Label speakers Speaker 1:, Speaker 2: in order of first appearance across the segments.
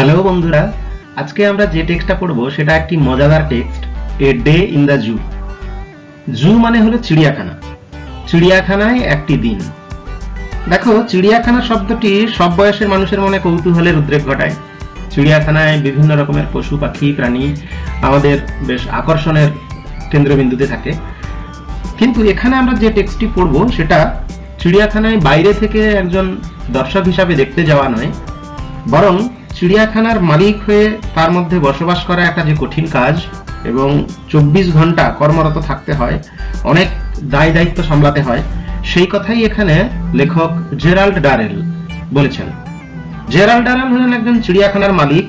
Speaker 1: Hello বন্ধুরা, আজকে আমরা যে টেক্সটটা পড়বো সেটা একটি মজাদার text, a day in the zoo. Zoo মানে হলো চিড়িয়াখানা। চিড়িয়াখানায় একটি দিন। দেখো, চিড়িয়াখানা শব্দটি সব বয়সের মানুষের মনে কৌতূহলের উদ্রেক ঘটায়। চিড়িয়াখানায় বিভিন্ন রকমের পশু পাখি প্রাণী আমাদের বেশ আকর্ষণের কেন্দ্রবিন্দুতে থাকে। কিন্তু এখানে আমরা যে টেক্সটটি পড়বো সেটা চিড়িয়াখানায় বাইরে থেকে একজন দর্শক হিসাবে দেখতে যাওয়া নয়, বরং চিড়িয়াখানার মালিক হয়ে তার মধ্যে বসবাস করা একটা যে কঠিন কাজ এবং 24 ঘন্টা কর্মরত থাকতে হয়, অনেক দায় দায়িত্ব সামলাতে হয়, সেই কথাই এখানে লেখক জেরাল্ড ডারেল বলেছেন। জেরাল্ড ডারেল হলেন একজন চিড়িয়াখানার মালিক,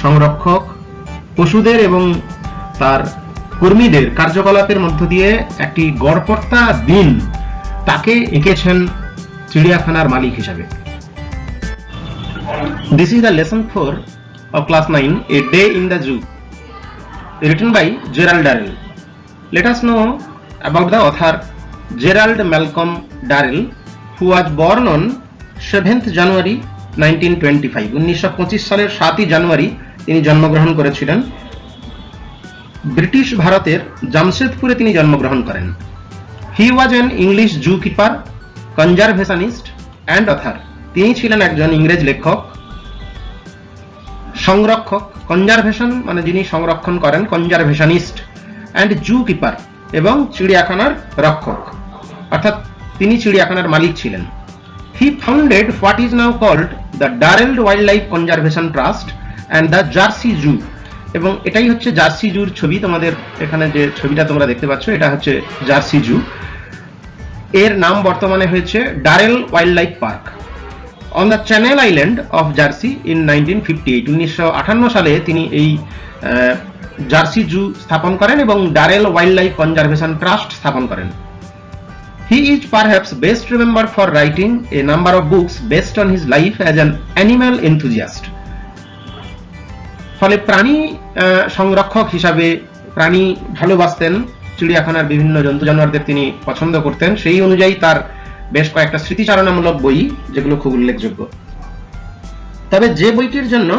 Speaker 1: সংরক্ষক। পশুদের এবং তার কর্মীদের কার্যকলাপের মধ্য দিয়ে একটি গড়পড়তা দিন তাকে এঁকেছেন চিড়িয়াখানার মালিক হিসাবে। This is the lesson 4 of class 9, A Day in the Zoo, written by Gerald Darrell. Let us know about the author Gerald Malcolm Darrell, who was born on 7th January 1925. 1925 সালের 7ই জানুয়ারি তিনি জন্মগ্রহণ করেছিলেন। ব্রিটিশ ভারতের জামশেদপুরে তিনি জন্মগ্রহণ করেন। He was an English zookeeper, conservationist and author. তিনি ছিলেন একজন ইংরেজ লেখক, সংরক্ষক। কনজারভেশন মানে যিনি সংরক্ষণ করেন, কনজারভেশনিস্ট, অ্যান্ড জু কিপার এবং চিড়িয়াখানার রক্ষক, অর্থাৎ তিনি চিড়িয়াখানার মালিক ছিলেন। He founded what is now called the Durrell Wild Life Conservation Trust and the Jersey Zoo. এবং এটাই হচ্ছে জার্সি জুর ছবি। তোমাদের এখানে যে ছবিটা তোমরা দেখতে পাচ্ছ এটা হচ্ছে জার্সি জু। এর নাম বর্তমানে হয়েছে Durrell Wild life park on the channel island of jersey in 1958। 1958 সালে তিনি এই জার্সি জু স্থাপন করেন এবং Durrell Wild Life Conservation trust স্থাপন করেন। He is perhaps best remembered for writing A number of books based on his life as an animal enthusiast. ফলে প্রাণী সংরক্ষক হিসাবে প্রাণী ভালোবাসতেন, চিড়িয়াখানার বিভিন্ন জন্তু জানোয়ারদের তিনি পছন্দ করতেন। সেই অনুযায়ী তার বেশ কয়েকটা স্মৃতিচারণামূলক বই যেগুলো খুব উল্লেখযোগ্য। তবে যে বইটির জন্য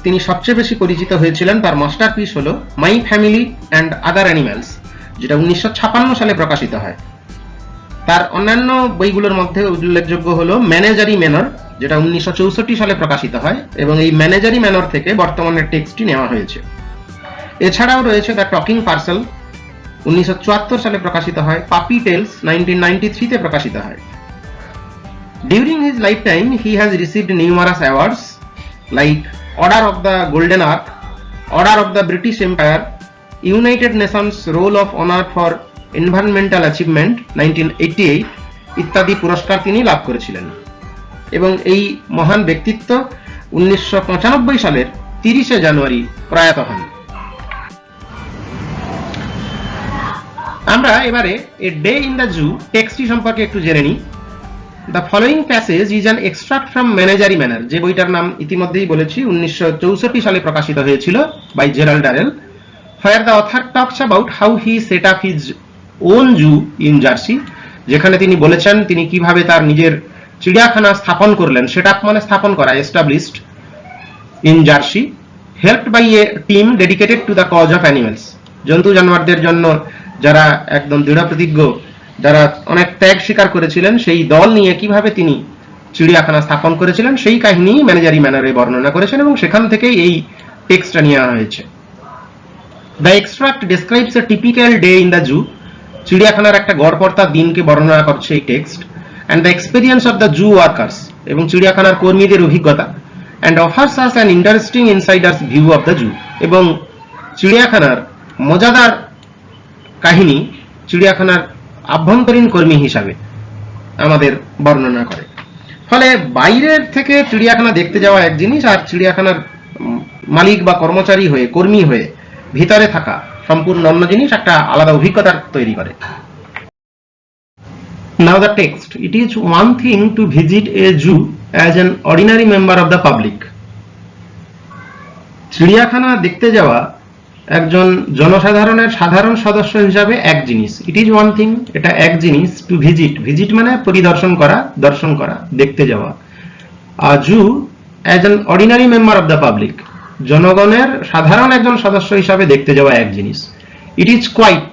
Speaker 1: তিনি সবচেয়ে বেশি পরিচিত হয়েছিলেন, তার মাস্টারপিস হলো my family and other animals, যেটা 1956 সালে প্রকাশিত হয়। তার অন্যান্য বইগুলোর মধ্যে উল্লেখযোগ্য হলো ম্যানেজারি ম্যানর, যেটা 1964 সালে প্রকাশিত হয় এবং এই ম্যানেজারি ম্যানর থেকে বর্তমানের টেক্সটটি নেওয়া হয়েছে। এছাড়াও রয়েছে দ্য টকিং পার্সেল, 1974 সালে প্রকাশিত হয়। পাপি টেলস 1993 তে প্রকাশিত হয়। During his life time he has received numerous awards like Order of the Golden Ark, Order of the British Empire, United Nations Roll of Honour for environmental achievement 1988 ইত্যাদি পুরস্কার তিনি লাভ করেছিলেন। এবং এই মহান ব্যক্তিত্ব 1995 সালের 30শে জানুয়ারি প্রয়াত হন। আমরা এবারে a day in the zoo টেক্সটটি সম্পর্কে একটু জেনে নিই। The following passage is an extract from Menagerie Manor, যে বইটার নাম ইতিমধ্যেই বলেছি 1964 সালে প্রকাশিত হয়েছিল by Gerald Durrell, where the author talks about how he set up his own zoo in Jersey, যেখানে তিনি বলেছেন তিনি কিভাবে তার নিজের চিড়িয়াখানা স্থাপন করলেন। সেট আপ মানে স্থাপন করা, established in Jersey, helped by a team dedicated to the cause of animals. জন্তু জানোয়ারদের জন্য যারা একদম দৃঢ় প্রতিজ্ঞ, যারা অনেক ত্যাগ স্বীকার করেছিলেন, সেই দল নিয়ে কিভাবে তিনি চিড়িয়াখানা স্থাপন করেছিলেন সেই কাহিনী ম্যানেজারি ম্যানারে বর্ণনা করেছেন এবং সেখান থেকেই এই টেক্সটটা নেওয়া হয়েছে। The extract describes a typical day in the zoo, চিড়িয়াখানার একটা গড়পড়তা দিনকে বর্ণনা করছে এই text, and the experience of the zoo workers, এবং চিড়িয়াখানার কর্মীদের অভিজ্ঞতা, and offers us an interesting insiders view of the zoo, এবং চিড়িয়াখানার মজাদার কাহিনী চিড়িয়াখানার আভ্যন্তরীণ কর্মী হিসাবে আমাদের বর্ণনা করে। ফলে বাইরের থেকে চিড়িয়াখানা দেখতে যাওয়া এক জিনিস, আর চিড়িয়াখানার মালিক বা কর্মচারী হয়ে, কর্মী হয়ে ভিতরে থাকা সম্পূর্ণ অন্য জিনিস, একটা আলাদা অভিজ্ঞতা তৈরি করে। Now the text. It is one thing to visit a zoo as an ordinary member of the public. চিড়িয়াখানা দেখতে যাওয়া একজন জনসাধারণের সাধারণ সদস্য হিসাবে এক জিনিস। ইট ইজ ওয়ান থিং, এটা এক জিনিস। টু ভিজিট, ভিজিট মানে পরিদর্শন করা, দর্শন করা, দেখতে যাওয়া। Zoo as an ordinary member of the public, জনগণের সাধারণ একজন সদস্য হিসাবে দেখতে যাওয়া এক জিনিস। It is quite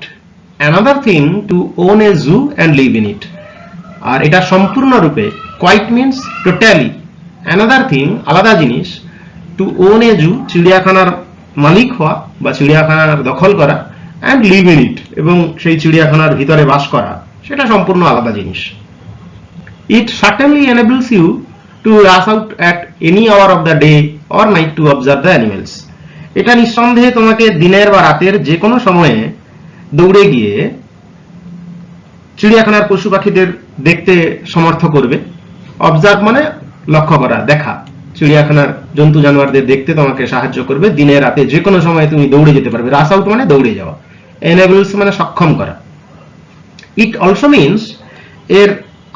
Speaker 1: another thing to own a zoo and live in it. আর এটা সম্পূর্ণরূপে, quite means totally, another thing আলাদা জিনিস, টু ওন এ জু চিড়িয়াখানার মালিক হওয়া বা চিড়িয়াখানার দখল করা, অ্যান্ড লিভ ইন ইট এবং সেই চিড়িয়াখানার ভিতরে বাস করা, সেটা সম্পূর্ণ আলাদা জিনিস। It certainly enables you to rush out at any hour of the day or night to observe the animals. এটা নিঃসন্দেহে তোমাকে দিনের বা রাতের যে কোনো সময়ে দৌড়ে গিয়ে চিড়িয়াখানার পশু পাখিদের দেখতে সমর্থ করবে। অবজার্ভ মানে লক্ষ্য করা, দেখা। চিড়িয়াখানার জন্তু জানোয়ারদের দেখতে তোমাকে সাহায্য করবে। দিনে রাতে যে কোনো সময় তুমি দৌড়ে যেতে পারবে। রাশ আউট মানে দৌড়ে যাওয়া, এনেবলস মানে সক্ষম করা। ইট অলসো মিনস, এর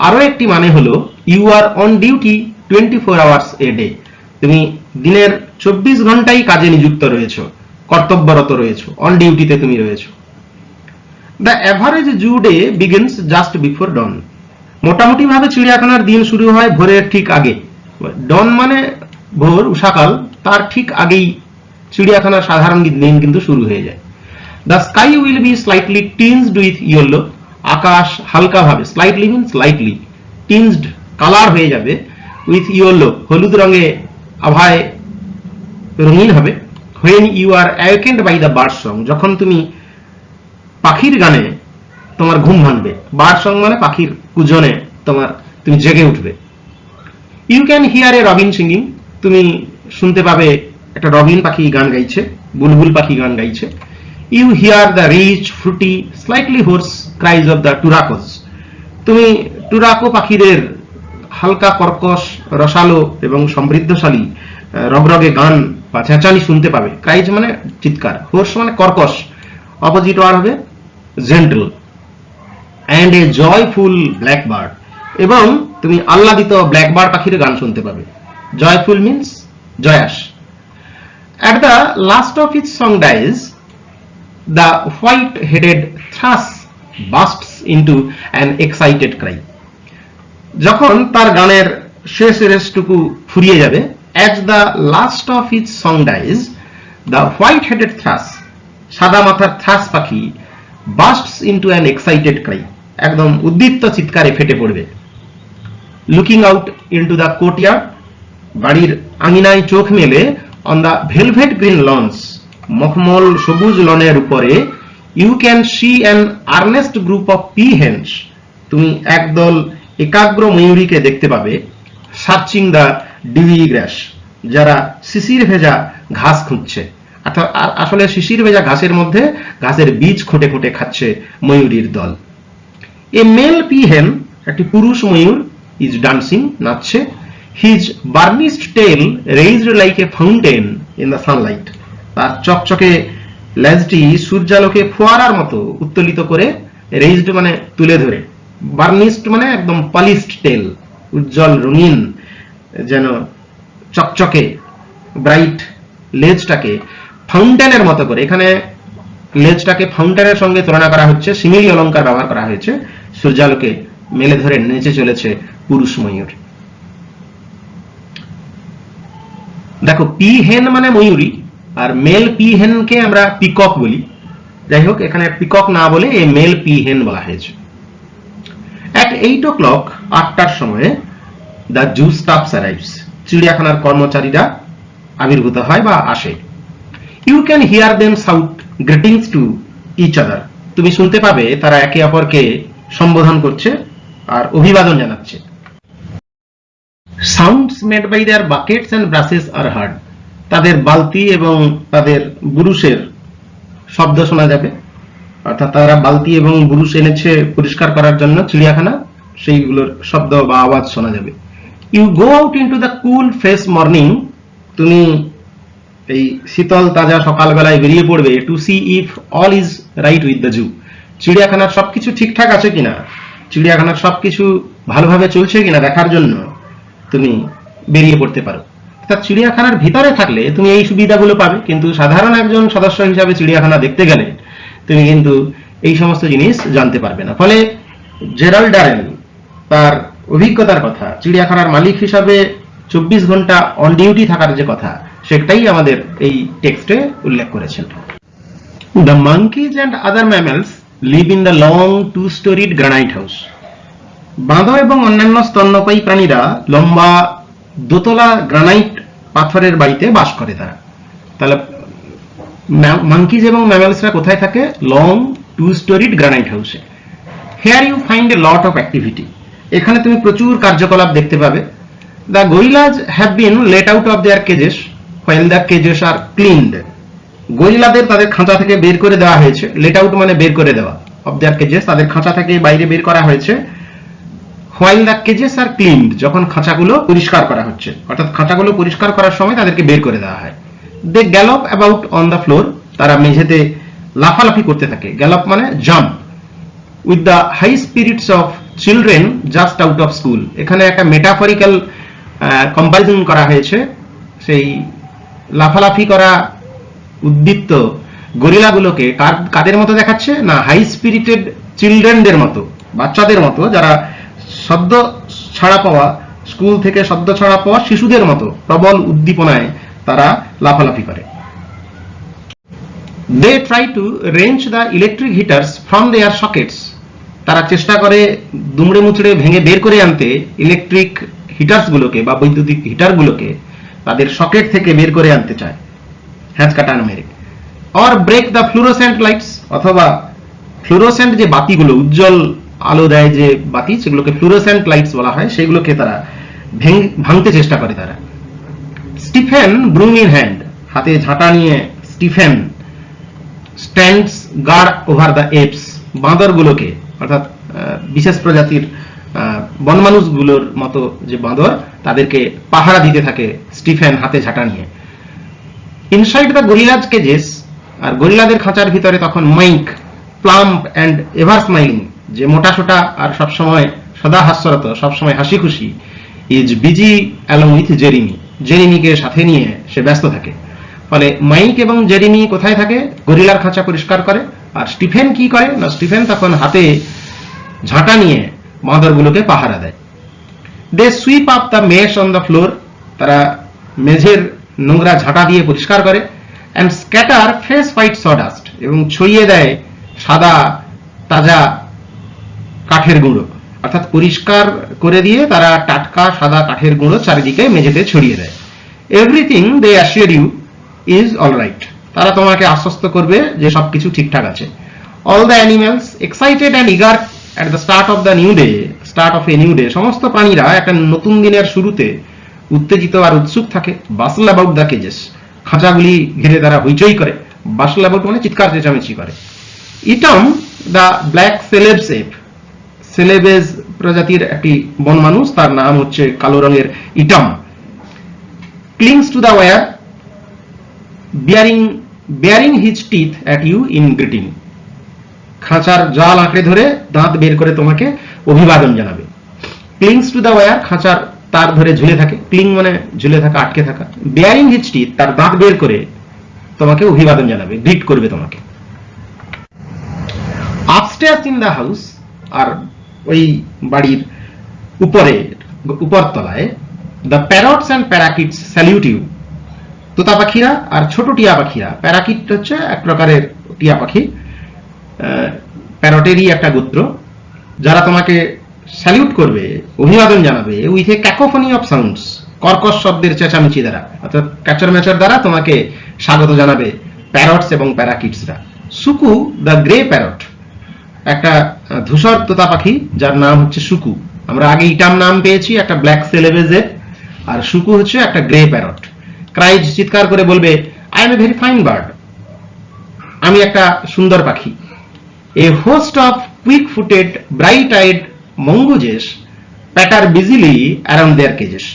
Speaker 1: আরো একটি মানে হলো, you are on duty 24 hours a day. তুমি দিনের 24 ঘন্টাই কাজে নিযুক্ত রয়েছো, কর্তব্যরত রয়েছো, অন ডিউটিতে তুমি রয়েছো। The average zoo day begins just before dawn. মোটামুটি ভাবে চিড়িয়াখানার দিন শুরু হয় ভোরের ঠিক আগে। ডন মানে ভোর, উষাকাল, তার ঠিক আগেই চিড়িয়াখানার সাধারণ দিন কিন্তু শুরু হয়ে যায়। The sky will be slightly tinged with yellow. আকাশ হালকা ভাবে, slightly means lightly, tinged colour হয়ে যাবে, উইথ ইয়েলো হলুদ রঙে আভায় রঙিন হবে। When you are awakened by the bird song, যখন তুমি পাখির গানে তোমার ঘুম ভাঙবে। বার্ড সং মানে পাখির কুজনে তুমি জেগে উঠবে। You can hear a robin singing, তুমি শুনতে পাবে একটা রবিন পাখি গান গাইছে, বুলবুল পাখি গান গাইছে। You hear the rich fruity slightly hoarse cries of the turacos, তুমি টুরাকো পাখিদের হালকা কর্কশ, রসালো এবং সমৃদ্ধশালী রগরগে গান বা চেঁচানি শুনতে পাবে। ক্রাইজ মানে চিৎকার, হোর্স মানে কর্কশ, অপোজিট ওয়ার্ড হবে gentle. And a joyful blackbird, এবং তুমি আহ্লাদিত ব্ল্যাকবার্ড পাখির গান শুনতে পাবে। Joyful means জয়াস। At the last of its song dies, the white-headed thrush bursts into an excited cry. যখন তার গানের শেষ রেশটুকু ফুরিয়ে যাবে, at the last of its song dies, the white-headed thrush, সাদা মাথার থ্রাস পাখি, bursts into an excited cry, একদম উদ্দীপ্ত চিৎকারে ফেটে পড়বে। Looking out into the courtyard, বাড়ির আঙিনায় চোখ মেলে, on the velvet green lawns, মখমল সবুজ লনের উপরে, you can see an earnest group of peahens, তুমি একদল একাগ্র ময়ূরীকে দেখতে পাবে। সার্চিং দ্য ডিউই গ্রাস, যারা শিশির ভেজা ঘাস খুঁজছে। অর্থাৎ আসলে শিশির ভেজা ঘাসের মধ্যে ঘাসের বীজ খুঁটে খুঁটে খাচ্ছে ময়ূরীর দল। এ মেল পিহেন, একটি পুরুষ ময়ূর, ইজ ডান্সিং, নাচছে। His burnished tail raised like a fountain in the sunlight, তার চকচকে লেজটি সূর্যালোকে ফোয়ারার মতো উত্তোলিত করে, রেইজড মানে তুলে ধরে, বার্নিশড মানে একদম পলিশড টেল, উজ্জ্বল রঙিন যেন চকচকে ব্রাইট লেজটাকে ফাউন্টেনের মতো করে, এখানে লেজটাকে ফাউন্টেনের সঙ্গে তুলনা করা হচ্ছে, সিমিলি অলঙ্কার ব্যবহার করা হয়েছে। সূর্যালোকে মেলে ধরে নেচে চলেছে পুরুষ ময়ূর। দেখো, পিহেন মানে ময়ূরী, আর মেল পিহেনকে আমরা পিকক বলি। যাই হোক, এখানে পিকক না বলে এই মেল পিহেন বলা হয়েছে। At 8 o'clock, 8টার সময়ে, the zoo staff arrives, চিড়িয়াখানার কর্মচারীরা আবির্ভূত হয় বা আসে। You can hear them shout greetings to each other, তুমি শুনতে পাবে তারা একে অপরকে সম্বোধন করছে আর অভিবাদন জানাচ্ছে। Sounds made by their buckets and brushes are heard, তাদের বালতি এবং তাদের বুরুশের শব্দ শোনা যাবে। অর্থাৎ তারা বালতি এবং বুরুশ এনেছে পরিষ্কার করার জন্য চিড়িয়াখানা, সেইগুলোর শব্দ বা আওয়াজ শোনা যাবে। You go out into the cool fresh morning, তুমি এই শীতল তাজা সকালবেলায় বেরিয়ে পড়বে। To see if all is right with the zoo, চিড়িয়াখানার সবকিছু ঠিকঠাক আছে কিনা, চিড়িয়াখানার সবকিছু ভালোভাবে চলছে কিনা দেখার জন্য তুমি বেরিয়ে পড়তে পারো। অর্থাৎ চিড়িয়াখানার ভিতরে থাকলে তুমি এই সুবিধাগুলো পাবে, কিন্তু সাধারণ একজন সদস্য হিসাবে চিড়িয়াখানা দেখতে গেলে তুমি কিন্তু এই সমস্ত জিনিস জানতে পারবে না। ফলে জেরাল্ড ডারেন তার অভিজ্ঞতার কথা চিড়িয়াখানার মালিক হিসাবে 24 ঘন্টা অন ডিউটি থাকার যে কথা সেটাই আমাদের এই টেক্সটে উল্লেখ করেছেন। The monkeys and other mammals live in the long two-storied granite house. বাঁদর এবং অন্যান্য স্তন্যপায়ী প্রাণীরা লম্বা দোতলা গ্রানাইট পাথরের বাড়িতে বাস করে তারা। তাহলে মাঙ্কিজ এবং ম্যামেলসরা কোথায় থাকে? লং টু স্টোরিড গ্রানাইট হাউসে। Here you find a lot of activity, এখানে তুমি প্রচুর কার্যকলাপ দেখতে পাবে। The gorillas have been let out of their cages while the cages are cleaned. গরিলাদের তাদের খাঁচা থেকে বের করে দেওয়া হয়েছে। লেট আউট মানে বের করে দেওয়া, অফ দেয়ার কেজেস তাদের খাঁচা থেকে বাইরে বের করা হয়েছে। While the cages are cleaned, যখন খাঁচাগুলো পরিষ্কার করা হচ্ছে, অর্থাৎ খাঁচাগুলো পরিষ্কার করার সময় তাদেরকে বের করে দেওয়া হয়। They gallop about on the floor, তারা মেঝেতে লাফালাফি করতে থাকে। গ্যালপ মানে jump. With the high spirits of children just out of school, এখানে একটা মেটাফরিক্যাল কম্পারিজন করা হয়েছে। সেই লাফালাফি করা উদ্দীপ্ত গরিলাগুলোকে কাদের মতো দেখাচ্ছে না, হাই স্পিরিটেড চিলড্রেনদের মতো, বাচ্চাদের মতো, যারা সদ্য ছাড়া পাওয়া, স্কুল থেকে সদ্য ছাড়া পাওয়া শিশুদের মতো প্রবল উদ্দীপনায় তারা লাফালাফি করে। They try to wrench the electric heaters from their sockets, তারা চেষ্টা করে দুমড়ে মুচড়ে ভেঙে বের করে আনতে ইলেকট্রিক হিটার্স গুলোকে বা বৈদ্যুতিক হিটার গুলোকে তাদের সকেট থেকে বের করে আনতে চায় হ্যাঁচ কাটানো মেরে। Or break the fluorescent lights, অথবা ফ্লুরোসেন্ট যে বাতিগুলো, উজ্জ্বল আলো দেয় যে বাতি, সেগুলোকে ফ্লুরোসেন্ট লাইটস বলা হয়, সেগুলোকে তারা ভাঙতে চেষ্টা করে তারা। স্টিফেন ব্রুম ইন হ্যান্ড, হাতে ঝাঁটা নিয়ে Stephen stands guard over the apes, বাঁদরগুলোকে, অর্থাৎ বিশেষ প্রজাতির বনমানুষগুলোর মতো যে বাঁদর, তাদেরকে পাহারা দিতে থাকে স্টিফেন হাতে ঝাঁটা নিয়ে। ইনসাইড দ্য গরিলাজ কেজেস, আর গরিলাদের খাঁচার ভিতরে তখন Mike, plump and ever smiling, যে মোটাসোটা আর সবসময় সদা হাস্যরত, সবসময় হাসি খুশি, is busy along with Jeremy, জেরিমিকে সাথে নিয়ে সে ব্যস্ত থাকে। ফলে মাইক এবং জেরিমি কোথায় থাকে? গরিলার খাঁচা পরিষ্কার করে। আর স্টিফেন কি করে না, স্টিফেন তখন হাতে ঝাঁটা নিয়ে বাঁদরগুলোকে পাহারা দেয়। They sweep up the mess on the floor, তারা মেঝের নোংরা ঝাঁটা দিয়ে পরিষ্কার করে। And scatter fresh white sawdust, এবং ছড়িয়ে দেয় সাদা তাজা কাঠের গুঁড়ো, অর্থাৎ পরিষ্কার করে দিয়ে তারা টাটকা সাদা কাঠের গুঁড়ো চারিদিকে মেঝেতে ছড়িয়ে দেয়। Everything they assure you is alright, তারা তোমাকে আশ্বস্ত করবে যে সবকিছু ঠিকঠাক আছে। All the animals excited and eager at the start of the new day, start of a new day, সমস্ত প্রাণীরা একটা নতুন দিনের শুরুতে উত্তেজিত আর উৎসুক থাকে। বাসল অ্যাবাউট দ্য কেজেস, খাঁচাগুলি ঘিরে তারা হইচই করে। বাসল অ্যাবাউট মানে চিৎকার চেঁচামেচি করে। Ituma the black Celebes ape, Celebes প্রজাতির একটি বন মানুষ, তার নাম হচ্ছে কালো রঙের Ituma. Clings to the wire baring his teeth at you in greeting, খাঁচার জাল আঁকড়ে ধরে দাঁত বের করে তোমাকে অভিবাদন জানাবে। ক্লিংস টু দ্য ওয়্যার, খাঁচার তার ধরে ঝুলে থাকে। ক্লিং মানে ঝুলে থাকা, আটকে থাকা। বিয়ারিং হিজ টিথ, তার দাঁত বের করে তোমাকে অভিবাদন জানাবে, গ্রিট করবে তোমাকে। আপস্টেয়ার্স ইন দ্য হাউস, আর ওই বাড়ির উপরতলায়, the parrots and parakeets salute you, তোতা পাখিরা আর ছোট টিয়া পাখিরা, প্যারাকিট হচ্ছে এক প্রকারের টিয়া পাখি, প্যারটেরই একটা গোত্র, যারা তোমাকে স্যালিউট করবে, অভিবাদন জানাবে উইথ এ ক্যাকোফনি অফ সাউন্ডস, কর্কশ শব্দের চেঁচামেচি দ্বারা, অর্থাৎ ক্যাচর ম্যাচর দ্বারা তোমাকে স্বাগত জানাবে প্যারটস এবং প্যারাকিটসরা। সুকু দ্য গ্রে প্যারট, একটা ধূসর তোতা পাখি যার নাম হচ্ছে সুকু। আমরা আগে ইটাম নাম পেয়েছি একটা ব্ল্যাক সেলেবেজের, আর সুকু হচ্ছে একটা গ্রে প্যারট। ক্রাইজ, চিৎকার করে বলবে, I am a very fine bird, আমি একটা সুন্দর পাখি। A host of quick footed bright eyed mongooses patter busily around their cages,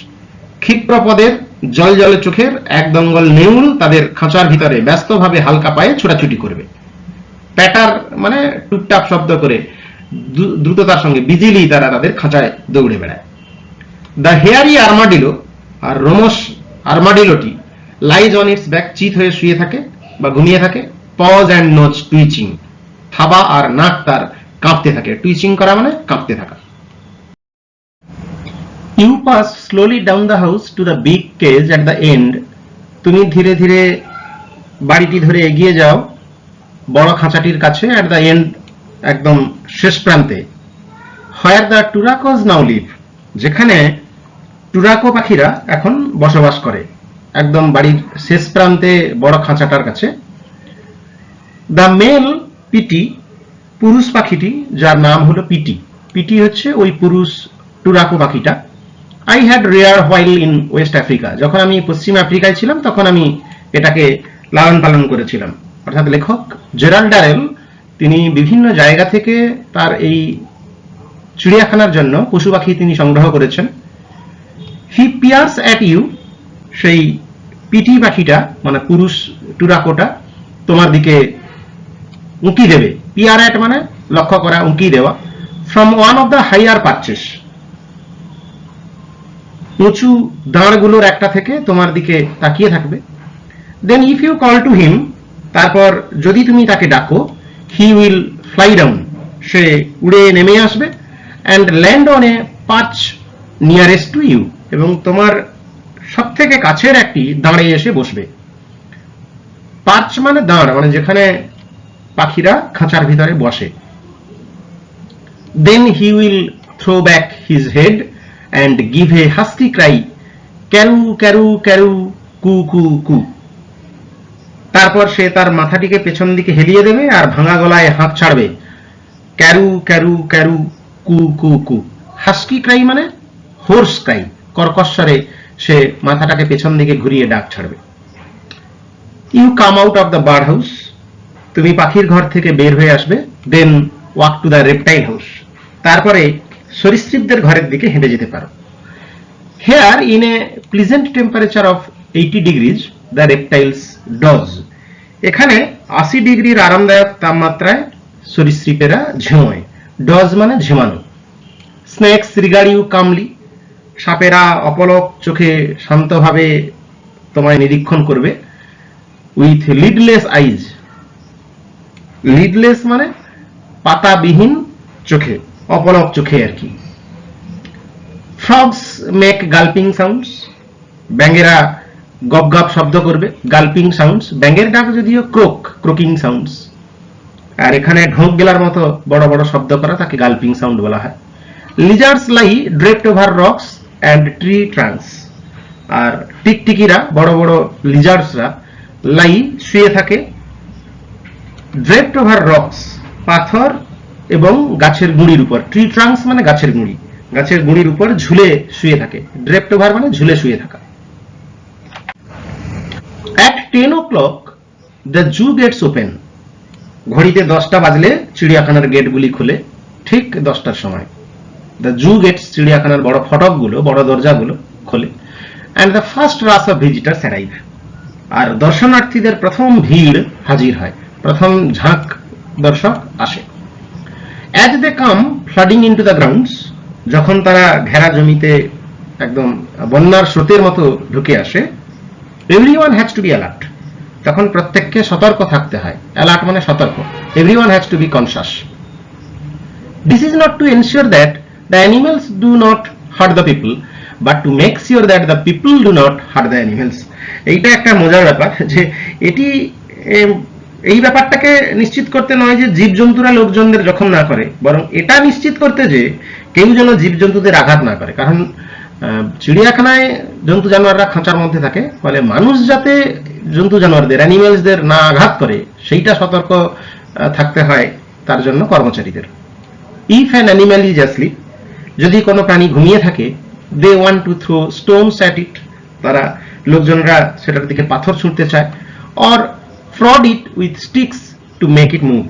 Speaker 1: ক্ষিপ্রপদের জল জলে চোখের এক দঙ্গল নেউল তাদের খাঁচার ভিতরে ব্যস্তভাবে হালকা পায়ে ছোটাছুটি করবে। প্যাটার মানে টুকটাক শব্দ করে দ্রুততার সঙ্গে, বিজিলি তারা তাদের খাঁচায় দৌড়ে বেড়ায়। দ্য হেয়ারি আর্মাডিলো, আর রোমস আর্মাডিলোটি, লাইজ অন ইটস ব্যাক, চিত হয়ে শুয়ে থাকে বা ঘুমিয়ে থাকে। পজ অ্যান্ড নোজ টুইচিং, থাবা আর নাক তার কাঁপতে থাকে। টুইচিং করা মানে কাঁপতে থাকা। You pass slowly down the house to the big cage at the end. তুমি ধীরে ধীরে বাড়িটি ধরে এগিয়ে যাও বড় খাঁচাটির কাছে at the end, একদম শেষ প্রান্তে। Where the turacos now live, যেখানে টুরাকো পাখিরা এখন বসবাস করে, একদম বাড়ির শেষ প্রান্তে বড় খাঁচাটার কাছে। দ্য মেল পিটি, পুরুষ পাখিটি যার নাম হলো পিটি, পিটি হচ্ছে ওই পুরুষ টুরাকো পাখিটা। I had rare while in West Africa, যখন আমি পশ্চিম আফ্রিকায় ছিলাম তখন আমি এটাকে লালন পালন করেছিলাম। অর্থাৎ লেখক জেরাল্ড ডারেল তিনি বিভিন্ন জায়গা থেকে তার এই চিড়িয়াখানার জন্য পশু পাখি তিনি সংগ্রহ করেছেন। হি পিয়ার্স অ্যাট ইউ, সেই পিটি পাখিটা মানে পুরুষ টুরাকোটা তোমার দিকে উঁকি দেবে। পিয়ার অ্যাট মানে লক্ষ্য করা, উঁকি দেওয়া। From one of the higher perches, উঁচু দাঁড়গুলোর একটা থেকে তোমার দিকে তাকিয়ে থাকবে। Then if you call to him, তারপর যদি তুমি তাকে ডাকো, হি উইল ফ্লাই ডাউন, সে উড়ে নেমে আসবে। And land on a perch nearest to you, এবং তোমার সব থেকে কাছের একটি দাঁড়ে এসে বসবে। পার্চ মানে দাঁড়, মানে যেখানে পাখিরা খাঁচার ভিতরে বসে। Then he will throw back his head and give a husky cry, carroo carroo carroo coo coo কু। তারপর সে তার মাথাটিকে পেছন দিকে হেলিয়ে দেবে আর ভাঙা গলায় হাঁক ছাড়বে, ক্যারু ক্যারু ক্যারু কু কু কু। হাস্কি ক্রাই মানে হোর্স ক্রাই, কর্কশ্বরে সে মাথাটাকে পেছন দিকে ঘুরিয়ে ডাক ছাড়বে। You come out of the bird house, তুমি পাখির ঘর থেকে বের হয়ে আসবে। Then walk to the reptile house, তারপরে সরীসৃপদের ঘরের দিকে হেঁটে যেতে পারো। Here in a pleasant temperature of 80 degrees the reptiles doze, এখানে 80 ডিগ্রির আরামদায়ক তাপমাত্রায় সরীসৃপেরা ঝিমোয়। ডজ মানে ঝিমানো। স্নেকস রিগার্ড ইউ কামলি, সাপেরা অপলক চোখে শান্তভাবে তোমায় নিরীক্ষণ করবে। উইথ লিডলেস আইজ, লিডলেস মানে পাতাবিহীন চোখে, অপলক চোখে আর কি। ফ্রগস মেক গালপিং সাউন্ডস, ব্যাঙেরা গপ গপ শব্দ করবে। গালপিং সাউন্ডস, ব্যাঙের ডাক যদিও ক্রোক, ক্রোকিং সাউন্ডস, আর এখানে ঢোক গেলার মতো বড় বড় শব্দ করা তাকে গালপিং সাউন্ড বলা হয়। Lizards lie draped over rocks and tree trunks, আর টিকটিকিরা বড় বড় লিজার্ডসরা লাই শুয়ে থাকে। ড্রেপড ওভার রক্স পাথর এবং গাছের গুঁড়ির উপর, ট্রি ট্রাঙ্কস মানে গাছের গুঁড়ি, গাছের গুঁড়ির উপর ঝুলে শুয়ে থাকে। ড্রেপড ওভার মানে ঝুলে শুয়ে থাকা। At 10 o'clock the zoo gets open, ঘড়িতে 10টা বাজলে চিড়িয়াখানার গেটগুলি খুলে, ঠিক 10টার সময়। দ্য জু গেটস, চিড়িয়াখানার বড় ফটকগুলো, বড় দরজাগুলো খোলে। And the first rush of visitors arrive, আর দর্শনার্থীদের প্রথম ভিড় হাজির হয়, প্রথম ঝাঁক দর্শক আসে। As they come flooding into the grounds, যখন তারা ঘেরা জমিতে একদম বন্যার স্রোতের মতো ঢুকে আসে। Everyone has to be alert, তখন প্রত্যেককে সতর্ক থাকতে হয়। অ্যালার্ট মানে সতর্ক। Everyone has to B conscious. This is not to ensure that the animals do not heart the people, but to make sure that the people do not heart the animals. এইটা একটা মজার ব্যাপার যে এটি এই ব্যাপারটাকে নিশ্চিত করতে নয় যে জীবজন্তুরা লোকজনদের জখম না করে, বরং এটা নিশ্চিত করতে যে কেউ যেন জীবজন্তুদের আঘাত না করে। কারণ চিড়িয়াখানায় জন্তু জানোয়াররা খাঁচার মধ্যে থাকে, ফলে মানুষ যাতে জন্তু জানোয়ারদের, অ্যানিমেলসদের না আঘাত করে সেইটা সতর্ক থাকতে হয় তার জন্য কর্মচারীদের। If an animal is asleep, যদি কোনো প্রাণী ঘুমিয়ে থাকে, they want to throw stones at it, তারা লোকজনরা সেটার দিকে পাথর ছুঁড়তে চায়। Or prod it with sticks to make it move,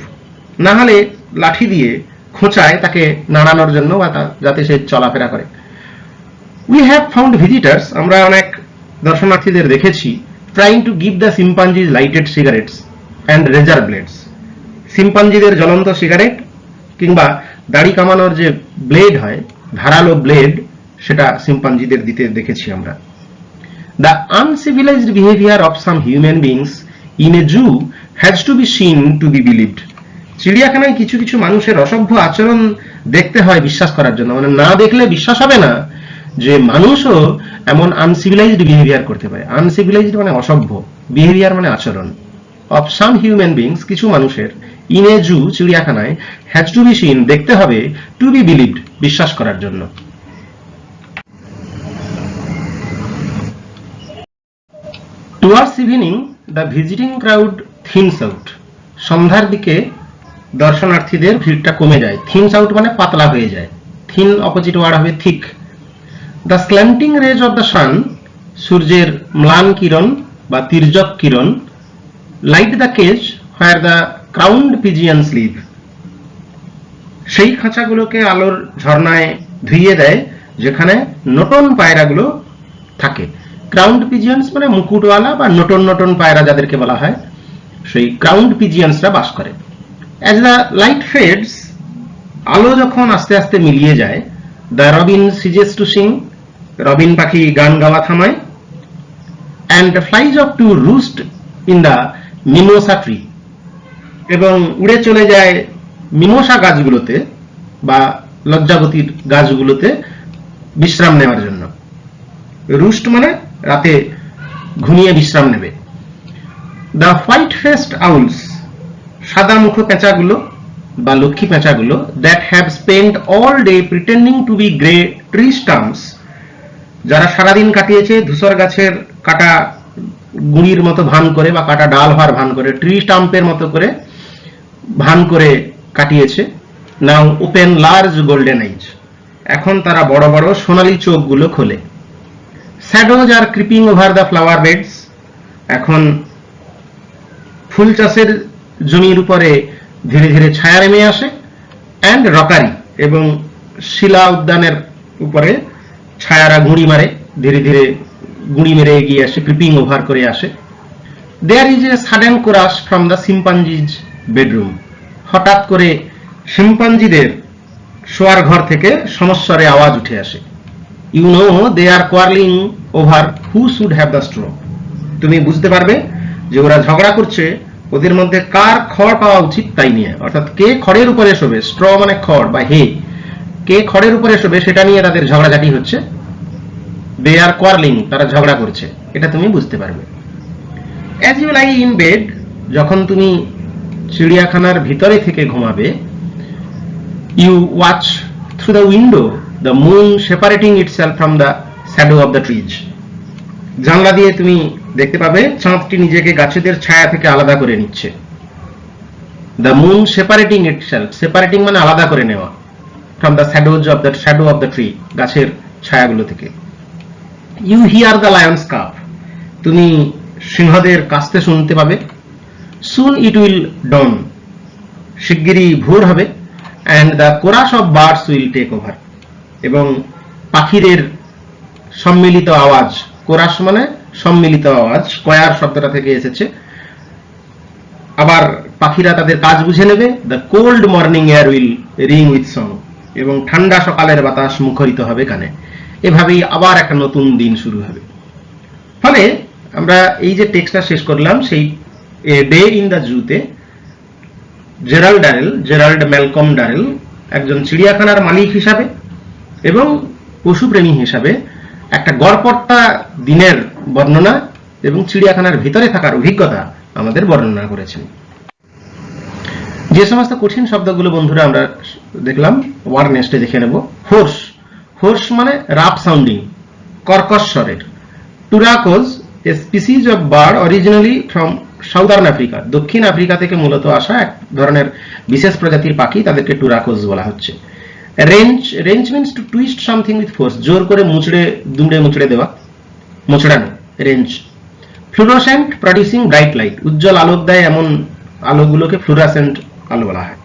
Speaker 1: না হলে লাঠি দিয়ে খোঁচায় তাকে নাড়ানোর জন্য বা যাতে সে চলাফেরা করে। উই হ্যাভ ফাউন্ড ভিজিটার্স, আমরা অনেক দর্শনার্থীদের দেখেছি, trying to give the chimpanzees lighted cigarettes and razor blades, সিম্পাঞ্জিদের জ্বলন্ত সিগারেট কিংবা দাড়ি কামানোর যে ব্লেড হয়, ধারালো ব্লেড, সেটা সিম্পাঞ্জিদের দিতে দেখেছি আমরা। The uncivilised behaviour of some human beings in a zoo has to be seen to be believed, চিড়িয়াখানায় কিছু কিছু মানুষের অসভ্য আচরণ দেখতে হয় বিশ্বাস করার জন্য, মানে না দেখলে বিশ্বাস হবে না যে মানুষও এমন আনসিভিলাইজড বিহেভিয়ার করতে পারে। আনসিভিলাইজড মানে অসভ্য, বিহেভিয়ার মানে আচরণ। অফ সাম হিউম্যান বিংস, কিছু মানুষের, ইন এ জু চিড়িয়াখানায়, হ্যাজ টু বি সিন দেখতে হবে, টু বি বিলিভড বিশ্বাস করার জন্য। Towards evening the visiting crowd thins out, সন্ধ্যার দিকে দর্শনার্থীদের ভিড়টা কমে যায়। থিনস আউট মানে পাতলা হয়ে যায়, থিন অপোজিট ওয়ার্ড হবে thick. The slanting rays of the sun, সূর্যের ম্লান কিরণ বা তির্যক কিরণ, light the cage where the crowned pigeons live, সেই খাঁচাগুলোকে আলোর ঝর্ণায় ধুইয়ে দেয় যেখানে নটন পায়রাগুলো থাকে। ক্রাউন্ড পিজিয়ন্স মানে মুকুটওয়ালা বা নটন নটন পায়রা যাদেরকে বলা হয়, সেই ক্রাউন্ড পিজিয়ন্সরা বাস করে। অ্যাজ দ্য লাইট ফেডস, আলো যখন আস্তে আস্তে মিলিয়ে যায়, the robin ceases to sing, robin পাখি গান গাওয়া থামায়। And flies off to roost in the mimosa tree, এবং উড়ে চলে যায় মিমোসা গাছগুলোতে বা লজ্জাবতীর গাছগুলোতে বিশ্রাম নেওয়ার জন্য। রুস্ট মানে রাতে ঘুমিয়ে বিশ্রাম নেবে। দ্য হোয়াইট ফেসড আউলস, সাদা মুখ পেঁচাগুলো বা লক্ষ্মী পেঁচাগুলো, that have spent all day pretending to be grey tree stumps, যারা সারাদিন কাটিয়েছে ধূসর গাছের কাটা গুঁড়ির মতো ভান করে বা কাটা ডাল হওয়ার ভান করে, ট্রি স্টাম্পের মতো করে ভান করে কাটিয়েছে। Now open large golden eyes, এখন তারা বড় বড় সোনালী চোখগুলো খোলে। Shadows are creeping over the flower beds, এখন ফুল চাষের জমির উপরে ধীরে ধীরে ছায়া নেমে আসে। অ্যান্ড রকারি, এবং শিলা উদ্যানের উপরে ছায়ারা গুঁড়ি মারে, ধীরে ধীরে গুঁড়ি মেরে এগিয়ে আসে, ক্রিপিং ওভার করে আসে। There is a sudden chorus from the chimpanzees bedroom, হঠাৎ করে শিম্পাঞ্জিদের শোয়ার ঘর থেকে সমস্বরে আওয়াজ উঠে আসে। You know they are quarrelling over who should have the straw, তুমি বুঝতে পারবে যে ওরা ঝগড়া করছে ওদের মধ্যে কার খড় পাওয়া উচিত তাই নিয়ে, অর্থাৎ কে খড়ের উপরে শোবে, স্ট্র মানে খড় বা হে, কে খড়ের উপরে শোবে সেটা নিয়ে তাদের ঝগড়াঝাটি হচ্ছে। দে আর কোয়ারলিং, তারা ঝগড়া করছে, এটা তুমি বুঝতে পারবে। As you lie in bed, যখন তুমি চিড়িয়াখানার ভিতরে থেকে ঘুমাবে, you watch through the window the moon separating itself from the shadow of the trees, জানলা দিয়ে তুমি দেখতে পাবে চাঁদটি নিজেকে গাছেদের ছায়া থেকে আলাদা করে নিচ্ছে। The moon separating itself, separating মানে আলাদা করে নেওয়া, from the shadow of the tree, গাছের ছায়াগুলো থেকে। You hear the lions cough, তুমি সিংহদের কাস্তে শুনতে পাবে। সুন ইট উইল ডন, শিগগিরই ভোর হবে। And the chorus of birds will take over, এবং পাখিদের সম্মিলিত আওয়াজ, কোরাস মানে সম্মিলিত আওয়াজ, কয়ার শব্দটা থেকে এসেছে। আবার পাখিরা তাদের কাজ বুঝে নেবে। The cold morning air will ring with song, এবং ঠান্ডা সকালের বাতাস মুখরিত হবে কানে। এভাবেই আবার একটা নতুন দিন শুরু হবে। ফলে আমরা এই যে টেক্সটটা শেষ করলাম, সেই ডে ইন দ্য জুতে জেরাল্ড ম্যালকম ডারেল একজন চিড়িয়াখানার মালিক হিসাবে এবং পশুপ্রেমী হিসাবে একটা গড়পড়তা দিনের বর্ণনা এবং চিড়িয়াখানার ভিতরে থাকার অভিজ্ঞতা আমাদের বর্ণনা করেছেন। যে সমস্ত কঠিন শব্দগুলো বন্ধুরা আমরা দেখলাম, ওয়ার্ড নেক্সটে দেখে নেব। হোর্স, হোর্স মানে রাফ সাউন্ডিং, কর্কশ স্বরের। Turacos, a species of bird originally from southern Africa, দক্ষিণ আফ্রিকা থেকে মূলত আসা এক ধরনের বিশেষ প্রজাতির পাখি, তাদেরকে টুরাকোজ বলা হচ্ছে। Wrench, wrench means to twist something with force, জোর করে মুচড়ে দেওয়া, মোচড়ানো, wrench. Fluorescent, producing bright light, উজ্জ্বল আলোক দেয় এমন আলোগুলোকে ফ্লুরোসেন্ট আলো বলা হয়।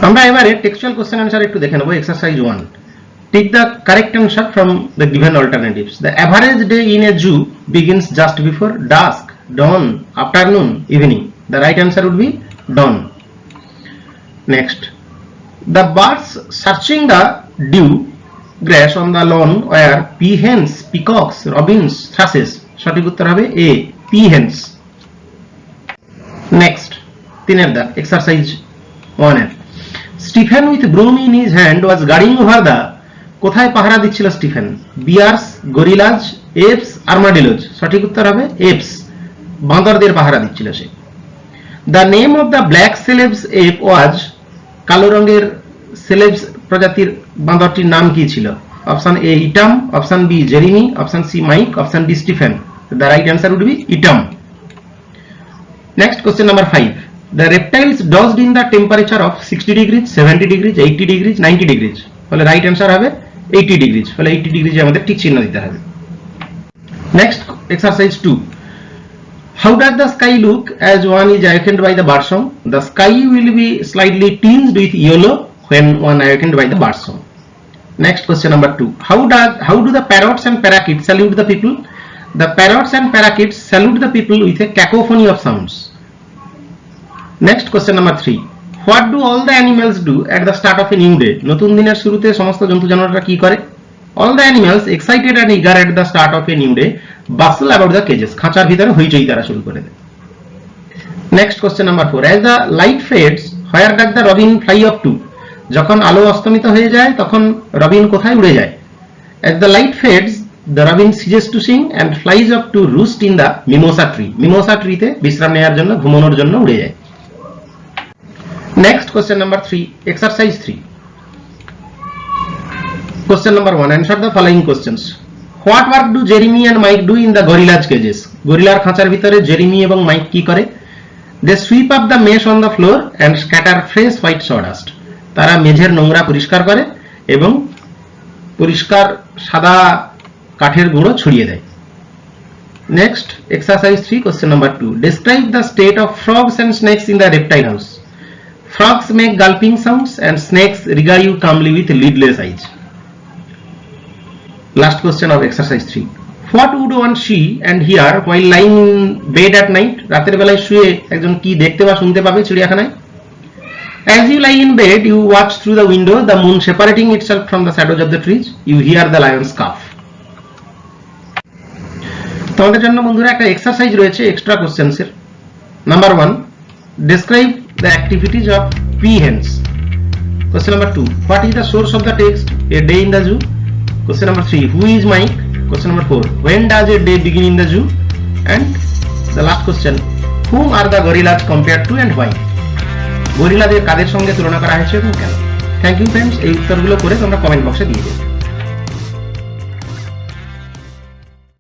Speaker 1: আমরা এবারে টেক্সচুয়াল কোশ্চেন আনসার একটু দেখে নেব। Exercise 1, take the correct answer from the given alternatives. The average day in a zoo begins just before dusk, dawn, afternoon, evening. The right answer would be dawn. Next, the birds searching the dew grass on the lawn were peahens, peacocks, robins, thrushes. সঠিক উত্তর হবে A, peahens. Next, 3 এর দাগ, exercise 1 এর Stephen with broom in his hand was guarding over the, কোথায় পাহারা দিচ্ছিল Stephen? বিয়ার্স, গরিলাজ, apps, আর্মাডিলোজ। সঠিক উত্তর হবে এপস, বাঁদরদের পাহারা দিচ্ছিল সে। The name of the black Celebes ape was, কালো রঙের সেলেবস প্রজাতির বাঁদরটির নাম কি ছিল? Option A Itam, option B Jeremy, option C Mike, option D Stephen. The right answer would be Itam. Next question number 5, the reptiles dosed in the temperature of 60 degrees, 70 degrees, 80 degrees, 90 degrees। ফলে right answer হবে 80 degrees। ফলে 80 degree আমাদের ঠিক চিহ্ন দিতে হবে। Next exercise 2, how does the sky look as one is awakened by the bird song? The sky will be slightly tinged with yellow when one awakened by the bird song. Next question number 2, how do the parrots and parakeets salute the people? The parrots and parakeets salute the people with a cacophony of sounds. Next question number 3, what do all the animals do at the start of a new day? নতুন দিনের শুরুতে সমস্ত জন্তু জানোয়াররা কি করে? All the animals excited and eager at the start of a new day bustle about the cages। খাঁচার ভিতরে হইচই তারা শুরু করে দেয়। Next question number 4, as the light fades where does the robin fly off to? যখন আলো অস্তমিত হয়ে যায় তখন রবিন কোথায় উড়ে যায়? As the light fades the robin ceases to sing and flies up to roost in the mimosa tree। mimosa tree তে বিশ্রাম নেওয়ার জন্য, ঘুমানোর জন্য উড়ে যায়। Next question number 3, exercise 3, question number 1, answer the following questions. What work do Jeremy and Mike do in the gorillas cages? গরিলার খাঁচার ভিতরে জেরিমি এবং মাইক কি করে? They sweep up the mesh on the floor and scatter fresh white sawdust। তারা মেঝের নোংরা পরিষ্কার করে এবং পরিষ্কার সাদা কাঠের গুঁড়ো ছড়িয়ে দেয়। Next exercise 3, question number 2, describe the state of frogs and snakes in the reptile house। Frogs make gulping sounds and snakes regard you calmly with lidless eyes। Last question of exercise 3, what would one see and hear while lying in bed at night? রাতের বেলায় শুয়ে একজন কি দেখতে বা শুনতে পাবে চিড়িয়াখানায়? As you lie in bed you watch through the window the moon separating itself from the shadows of the trees, you hear the lion's cough। তোমাদের জন্য বন্ধুরা একটা এক্সারসাইজ রয়েছে এক্সট্রা কোশ্চেন্স এর। Number 1, describe the activities of peahens। Question number 2, what is the source of the text a day in the zoo? Question number 3, who is Mike? Question number 4, when does a day begin in the zoo? And the last question, whom are the gorillas compared to and why? গরিলাদের কাদের সঙ্গে তুলনা করা হয়েছে এবং কেন? Thank you friends, এই উত্তরগুলো করে তোমরা কমেন্ট বক্সে দিয়ে দিও।